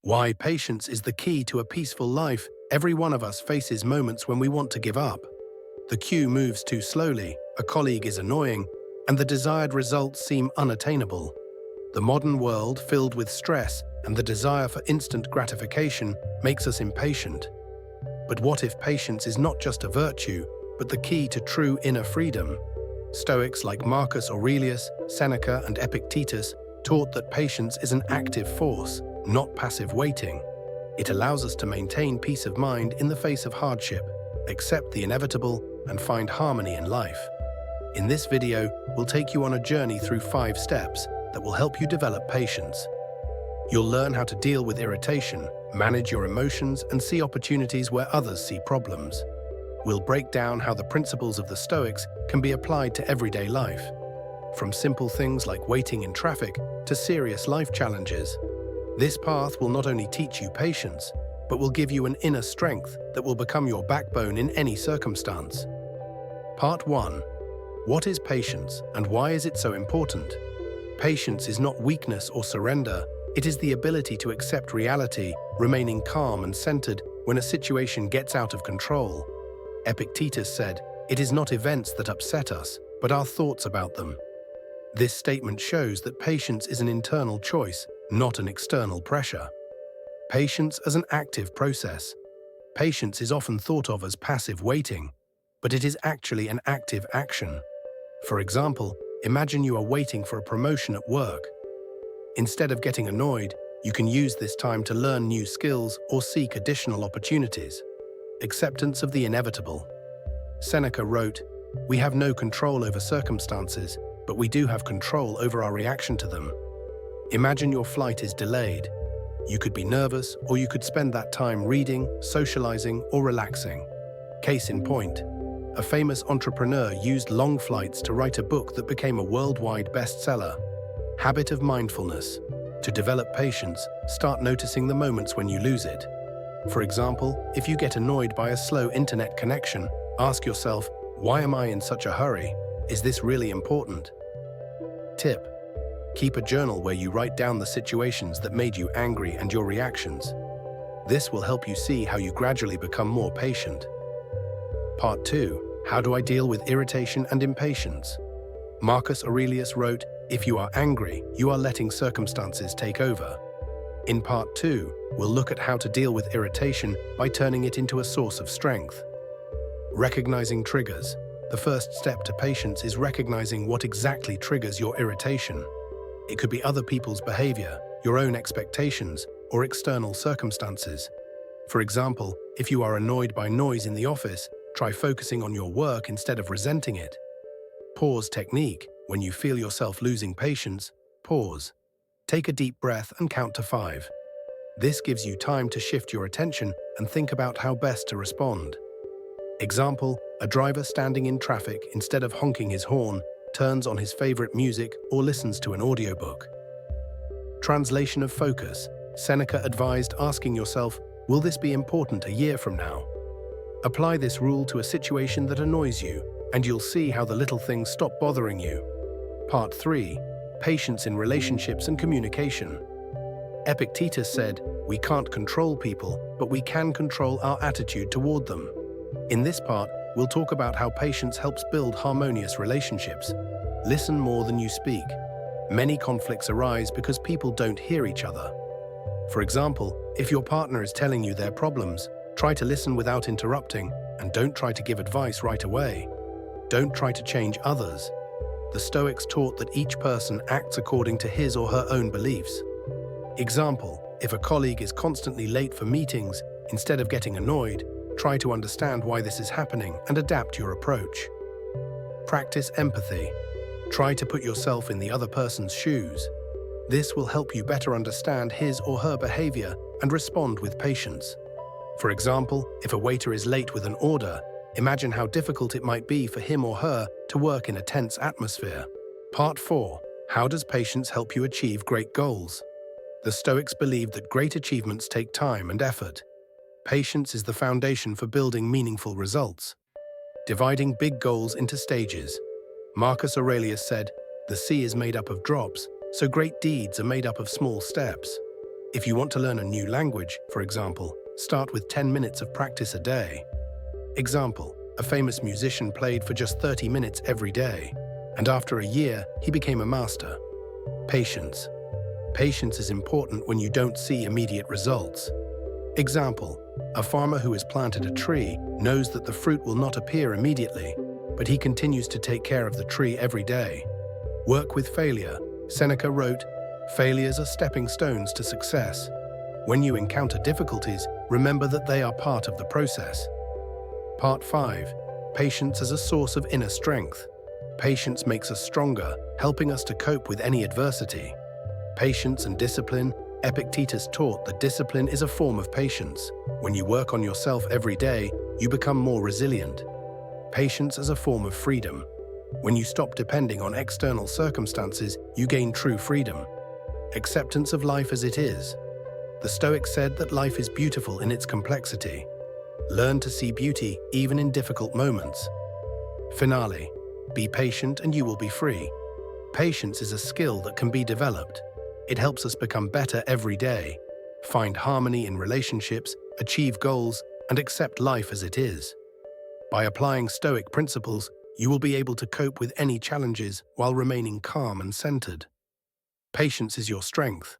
Why patience is the key to a peaceful life. Every one of us faces moments when we want to give up. The queue moves too slowly, a colleague is annoying, and the desired results seem unattainable. The modern world, filled with stress and the desire for instant gratification, makes us impatient. But what if patience is not just a virtue, but the key to true inner freedom? Stoics like Marcus Aurelius, Seneca, and Epictetus taught that patience is an active force, not passive waiting. It allows us to maintain peace of mind in the face of hardship, accept the inevitable, and find harmony in life. In this video, we'll take you on a journey through 5 steps that will help you develop patience. You'll learn how to deal with irritation, manage your emotions, and see opportunities where others see problems. We'll break down how the principles of the Stoics can be applied to everyday life, from simple things like waiting in traffic to serious life challenges. This path will not only teach you patience, but will give you an inner strength that will become your backbone in any circumstance. Part 1. What is patience and why is it so important? Patience is not weakness or surrender. It is the ability to accept reality, remaining calm and centered when a situation gets out of control. Epictetus said, "It is not events that upset us, but our thoughts about them." This statement shows that patience is an internal choice, not an external pressure. Patience as an active process. Patience is often thought of as passive waiting, but it is actually an active action. For example, imagine you are waiting for a promotion at work. Instead of getting annoyed, you can use this time to learn new skills or seek additional opportunities. Acceptance of the inevitable. Seneca wrote, "We have no control over circumstances, but we do have control over our reaction to them." Imagine your flight is delayed. You could be nervous, or you could spend that time reading, socializing, or relaxing. Case in point, a famous entrepreneur used long flights to write a book that became a worldwide bestseller. Habit of mindfulness. To develop patience, start noticing the moments when you lose it. For example, if you get annoyed by a slow internet connection, ask yourself, why am I in such a hurry? Is this really important? Tip: keep a journal where you write down the situations that made you angry and your reactions. This will help you see how you gradually become more patient. Part 2. How do I deal with irritation and impatience? Marcus Aurelius wrote, "If you are angry, you are letting circumstances take over." In Part 2, we'll look at how to deal with irritation by turning it into a source of strength. Recognizing triggers. The first step to patience is recognizing what exactly triggers your irritation. It could be other people's behavior, your own expectations, or external circumstances. For example, if you are annoyed by noise in the office, try focusing on your work instead of resenting it. Pause technique. When you feel yourself losing patience, pause. Take a deep breath and count to 5. This gives you time to shift your attention and think about how best to respond. Example, a driver standing in traffic, instead of honking his horn, turns on his favorite music or listens to an audiobook. Translation of focus. Seneca advised asking yourself, will this be important a year from now? Apply this rule to a situation that annoys you, and you'll see how the little things stop bothering you. Part 3. Patience in relationships and communication. Epictetus said, "We can't control people, but we can control our attitude toward them." In this part, we'll talk about how patience helps build harmonious relationships. Listen more than you speak. Many conflicts arise because people don't hear each other. For example, if your partner is telling you their problems, try to listen without interrupting, and don't try to give advice right away. Don't try to change others. The Stoics taught that each person acts according to his or her own beliefs. Example, if a colleague is constantly late for meetings, instead of getting annoyed, try to understand why this is happening and adapt your approach. Practice empathy. Try to put yourself in the other person's shoes. This will help you better understand his or her behavior and respond with patience. For example, if a waiter is late with an order, imagine how difficult it might be for him or her to work in a tense atmosphere. Part 4. How does patience help you achieve great goals? The Stoics believed that great achievements take time and effort. Patience is the foundation for building meaningful results. Dividing big goals into stages. Marcus Aurelius said, "The sea is made up of drops, so great deeds are made up of small steps." If you want to learn a new language, for example, start with 10 minutes of practice a day. Example, a famous musician played for just 30 minutes every day, and after a year, he became a master. Patience. Patience is important when you don't see immediate results. Example, a farmer who has planted a tree knows that the fruit will not appear immediately, but he continues to take care of the tree every day. Work with failure. Seneca wrote, "Failures are stepping stones to success." When you encounter difficulties, remember that they are part of the process. Part 5. Patience as a source of inner strength. Patience makes us stronger, helping us to cope with any adversity. Patience and discipline. Epictetus taught that discipline is a form of patience. When you work on yourself every day, you become more resilient. Patience as a form of freedom. When you stop depending on external circumstances, you gain true freedom. Acceptance of life as it is. The Stoics said that life is beautiful in its complexity. Learn to see beauty even in difficult moments. Finale. Be patient and you will be free. Patience is a skill that can be developed. It helps us become better every day, find harmony in relationships, achieve goals, and accept life as it is. By applying Stoic principles, you will be able to cope with any challenges while remaining calm and centered. Patience is your strength.